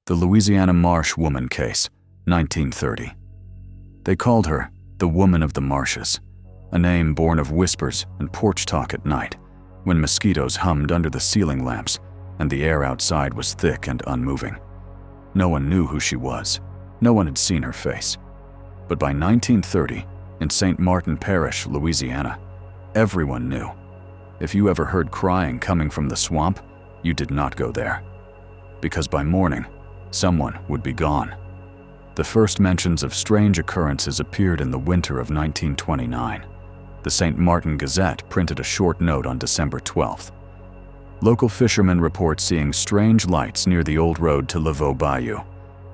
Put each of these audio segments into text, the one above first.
The Louisiana Marsh Woman case, 1930. They called her the Woman of the Marshes, a name born of whispers and porch talk at night, when mosquitoes hummed under the ceiling lamps and the air outside was thick and unmoving. No one knew who she was. No one had seen her face. But by 1930, in St. Martin Parish, Louisiana, everyone knew. If you ever heard crying coming from the swamp, you did not go there. Because by morning, someone would be gone. The first mentions of strange occurrences appeared in the winter of 1929. The St. Martin Gazette printed a short note on December 12th. Local fishermen report seeing strange lights near the old road to Laveau Bayou.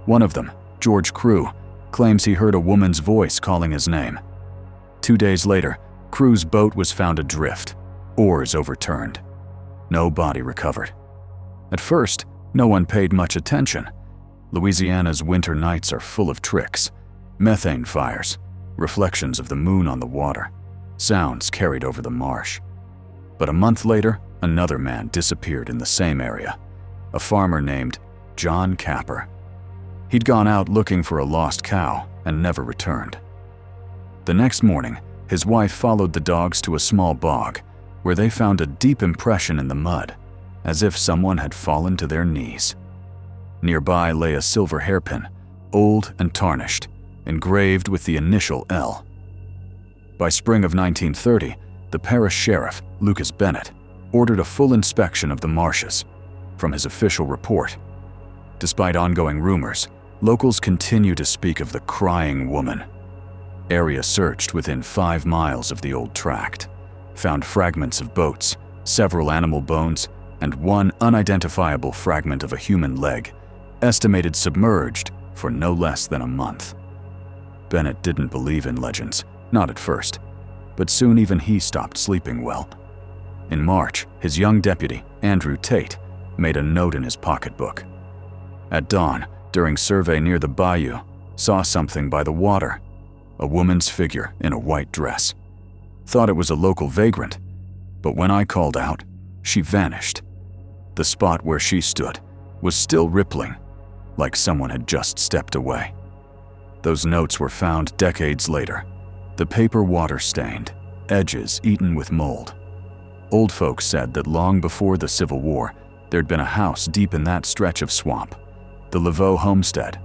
One of them, George Crew, claims he heard a woman's voice calling his name. 2 days later, Crew's boat was found adrift, oars overturned. No body recovered. At first, no one paid much attention. Louisiana's winter nights are full of tricks: methane fires, reflections of the moon on the water, sounds carried over the marsh. But a month later, another man disappeared in the same area, a farmer named John Capper. He'd gone out looking for a lost cow and never returned. The next morning, his wife followed the dogs to a small bog, where they found a deep impression in the mud, as if someone had fallen to their knees. Nearby lay a silver hairpin, old and tarnished, engraved with the initial L. By spring of 1930, the parish sheriff, Lucas Bennett, ordered a full inspection of the marshes. From his official report, despite ongoing rumors, locals continue to speak of the crying woman. Area searched within 5 miles of the old tract, found fragments of boats, several animal bones, and one unidentifiable fragment of a human leg, estimated submerged for no less than a month. Bennett didn't believe in legends, not at first, but soon even he stopped sleeping well. In March, his young deputy, Andrew Tate, made a note in his pocketbook. At dawn, during survey near the bayou, saw something by the water, a woman's figure in a white dress. Thought it was a local vagrant, but when I called out, she vanished. The spot where she stood was still rippling, like someone had just stepped away. Those notes were found decades later, the paper water-stained, edges eaten with mold. Old folks said that long before the Civil War, there'd been a house deep in that stretch of swamp, the Laveau homestead.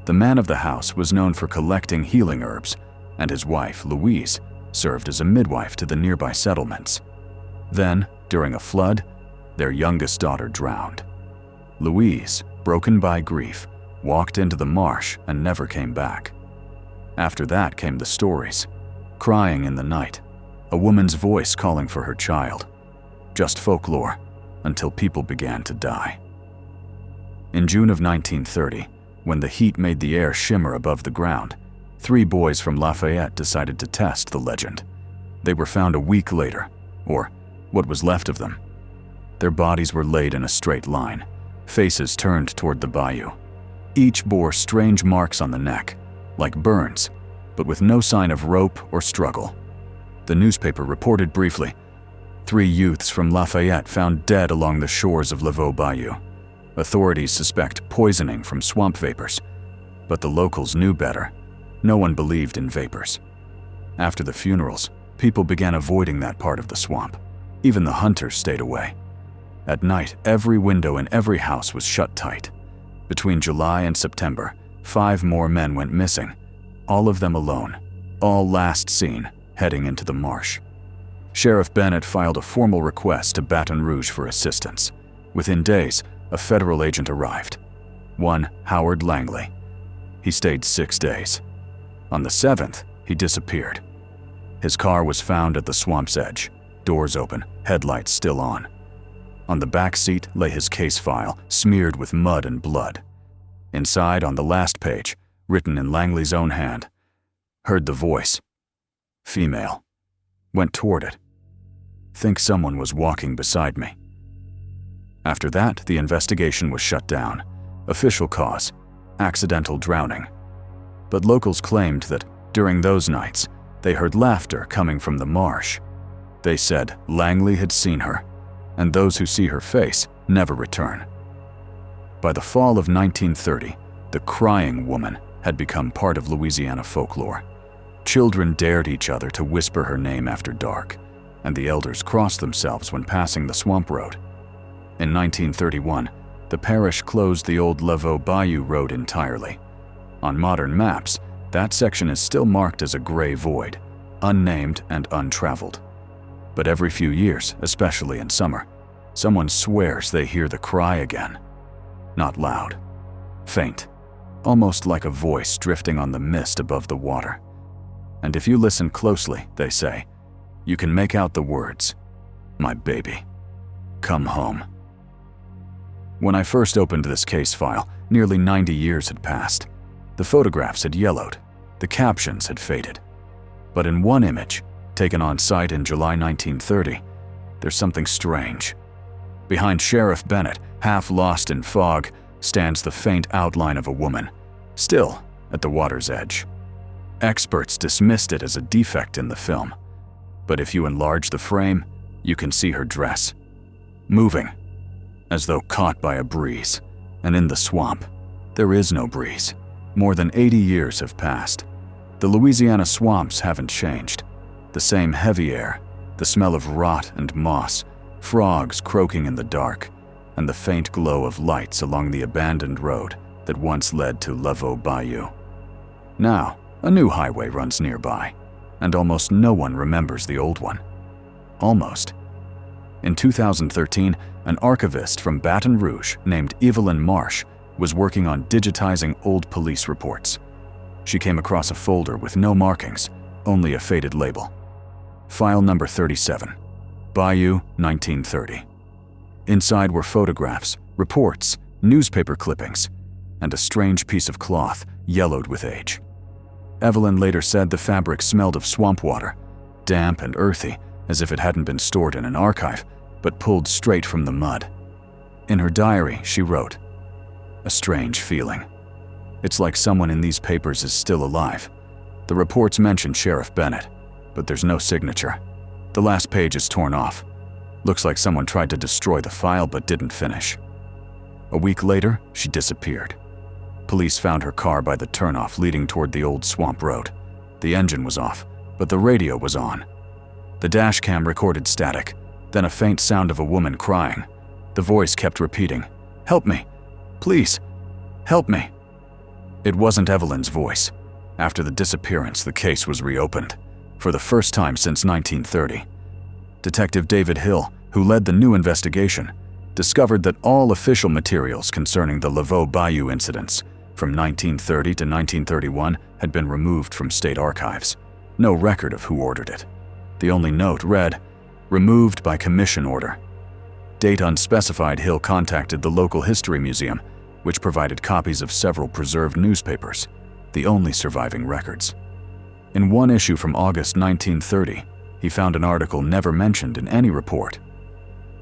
The man of the house was known for collecting healing herbs, and his wife, Louise, served as a midwife to the nearby settlements. Then, during a flood, their youngest daughter drowned. Louise, broken by grief, walked into the marsh and never came back. After that came the stories: crying in the night, a woman's voice calling for her child. Just folklore, until people began to die. In June of 1930, when the heat made the air shimmer above the ground, 3 boys from Lafayette decided to test the legend. They were found a week later, or what was left of them. Their bodies were laid in a straight line, faces turned toward the bayou. Each bore strange marks on the neck, like burns, but with no sign of rope or struggle. The newspaper reported briefly, 3 youths from Lafayette found dead along the shores of Laveau Bayou. Authorities suspect poisoning from swamp vapors, but the locals knew better. No one believed in vapors. After the funerals, people began avoiding that part of the swamp. Even the hunters stayed away. At night, every window in every house was shut tight. Between July and September, 5 more men went missing, all of them alone, all last seen heading into the marsh. Sheriff Bennett filed a formal request to Baton Rouge for assistance. Within days, a federal agent arrived, one Howard Langley. He stayed 6 days. On the 7th, he disappeared. His car was found at the swamp's edge, doors open, headlights still on. On the back seat lay his case file, smeared with mud and blood. Inside, on the last page, written in Langley's own hand, heard the voice. Female. Went toward it. Think someone was walking beside me. After that, the investigation was shut down. Official cause: accidental drowning. But locals claimed that, during those nights, they heard laughter coming from the marsh. They said Langley had seen her, and those who see her face never return. By the fall of 1930, the crying woman had become part of Louisiana folklore. Children dared each other to whisper her name after dark, and the elders crossed themselves when passing the swamp road. In 1931, the parish closed the old Laveau Bayou Road entirely. On modern maps, that section is still marked as a gray void, unnamed and untraveled. But every few years, especially in summer, someone swears they hear the cry again. Not loud, faint, almost like a voice drifting on the mist above the water. And if you listen closely, they say, you can make out the words, "My baby, come home." When I first opened this case file, nearly 90 years had passed. The photographs had yellowed, the captions had faded. But in one image, taken on site in July 1930, there's something strange. Behind Sheriff Bennett, half lost in fog, stands the faint outline of a woman, still at the water's edge. Experts dismissed it as a defect in the film, but if you enlarge the frame, you can see her dress, moving, as though caught by a breeze. And in the swamp, there is no breeze. More than 80 years have passed. The Louisiana swamps haven't changed. The same heavy air, the smell of rot and moss, frogs croaking in the dark, and the faint glow of lights along the abandoned road that once led to Laveau Bayou. Now, a new highway runs nearby, and almost no one remembers the old one. Almost. In 2013, an archivist from Baton Rouge named Evelyn Marsh was working on digitizing old police reports. She came across a folder with no markings, only a faded label. File number 37, Bayou, 1930. Inside were photographs, reports, newspaper clippings, and a strange piece of cloth yellowed with age. Evelyn later said the fabric smelled of swamp water, damp and earthy, as if it hadn't been stored in an archive, but pulled straight from the mud. In her diary, she wrote, "A strange feeling. It's like someone in these papers is still alive. The reports mention Sheriff Bennett, but there's no signature. The last page is torn off. Looks like someone tried to destroy the file but didn't finish." A week later, she disappeared. Police found her car by the turnoff leading toward the old swamp road. The engine was off, but the radio was on. The dash cam recorded static, then a faint sound of a woman crying. The voice kept repeating, "Help me, please, help me." It wasn't Evelyn's voice. After the disappearance, the case was reopened, for the first time since 1930. Detective David Hill, who led the new investigation, discovered that all official materials concerning the Laveau Bayou incidents from 1930 to 1931 had been removed from state archives. No record of who ordered it. The only note read, "Removed by commission order." Date unspecified, Hill contacted the local history museum, which provided copies of several preserved newspapers, the only surviving records. In one issue from August 1930, he found an article never mentioned in any report.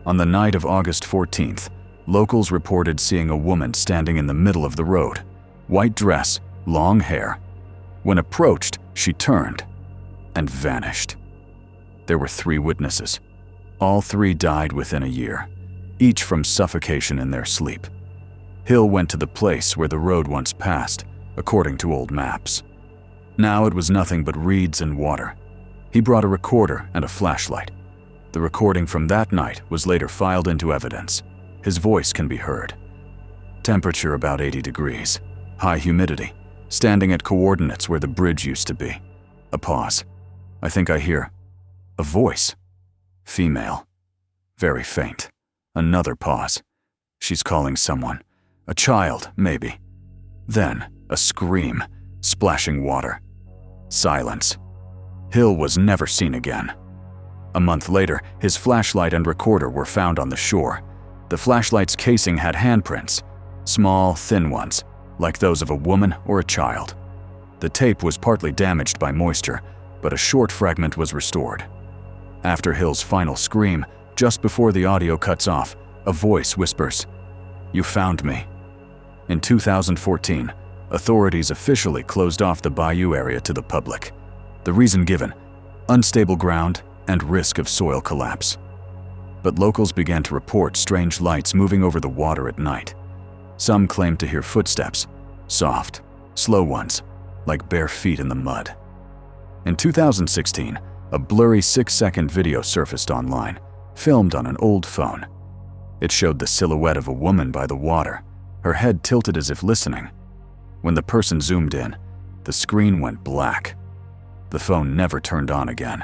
On the night of August 14th, locals reported seeing a woman standing in the middle of the road, white dress, long hair. When approached, she turned and vanished. There were 3 witnesses. All 3 died within a year, each from suffocation in their sleep. Hill went to the place where the road once passed, according to old maps. Now it was nothing but reeds and water. He brought a recorder and a flashlight. The recording from that night was later filed into evidence. His voice can be heard. Temperature about 80 degrees. High humidity. Standing at coordinates where the bridge used to be. A pause. I think I hear a voice. Female. Very faint. Another pause. She's calling someone. A child, maybe. Then, a scream. Splashing water. Silence. Hill was never seen again. A month later, his flashlight and recorder were found on the shore. The flashlight's casing had handprints. Small, thin ones, like those of a woman or a child. The tape was partly damaged by moisture, but a short fragment was restored. After Hill's final scream, just before the audio cuts off, a voice whispers, "You found me." In 2014, authorities officially closed off the bayou area to the public. The reason given, unstable ground and risk of soil collapse. But locals began to report strange lights moving over the water at night. Some claim to hear footsteps, soft, slow ones, like bare feet in the mud. In 2016, a blurry 6-second video surfaced online, filmed on an old phone. It showed the silhouette of a woman by the water, her head tilted as if listening. When the person zoomed in, the screen went black. The phone never turned on again.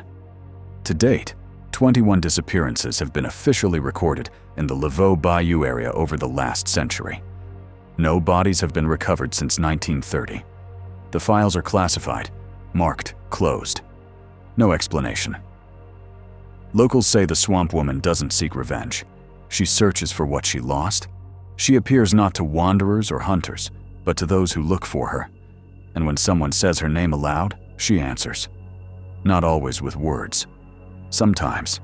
To date, 21 disappearances have been officially recorded in the Laveau Bayou area over the last century. No bodies have been recovered since 1930. The files are classified, marked closed. No explanation. Locals say the swamp woman doesn't seek revenge. She searches for what she lost. She appears not to wanderers or hunters, but to those who look for her. And when someone says her name aloud, she answers. Not always with words. Sometimes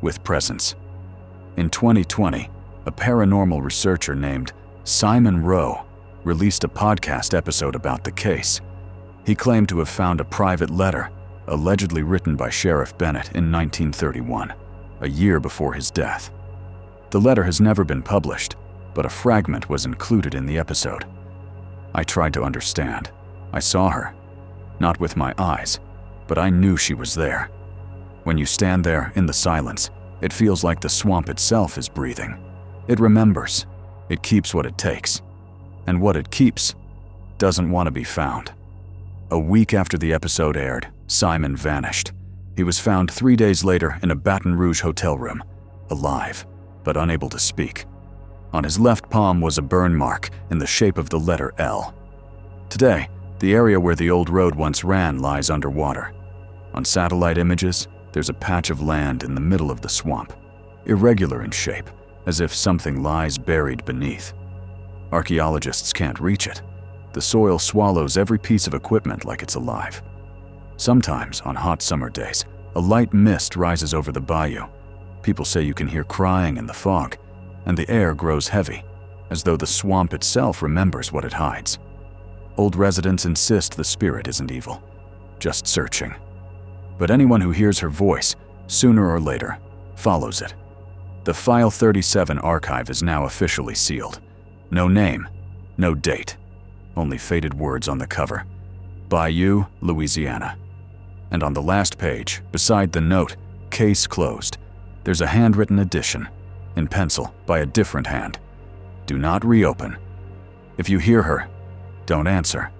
with presence. In 2020, a paranormal researcher named Simon Rowe released a podcast episode about the case. He claimed to have found a private letter, allegedly written by Sheriff Bennett in 1931, a year before his death. The letter has never been published, but a fragment was included in the episode. I tried to understand. I saw her. Not with my eyes, but I knew she was there. When you stand there in the silence, it feels like the swamp itself is breathing. It remembers. It keeps what it takes. And what it keeps doesn't want to be found. A week after the episode aired, Simon vanished. He was found 3 days later in a Baton Rouge hotel room, alive, but unable to speak. On his left palm was a burn mark in the shape of the letter L. Today, the area where the old road once ran lies underwater. On satellite images, there's a patch of land in the middle of the swamp, irregular in shape, as if something lies buried beneath. Archaeologists can't reach it. The soil swallows every piece of equipment like it's alive. Sometimes, on hot summer days, a light mist rises over the bayou. People say you can hear crying in the fog, and the air grows heavy, as though the swamp itself remembers what it hides. Old residents insist the spirit isn't evil, just searching. But anyone who hears her voice, sooner or later, follows it. The File 37 archive is now officially sealed. No name, no date, only faded words on the cover. Bayou, Louisiana. And on the last page, beside the note, Case Closed, there's a handwritten addition, in pencil, by a different hand. Do not reopen. If you hear her, don't answer.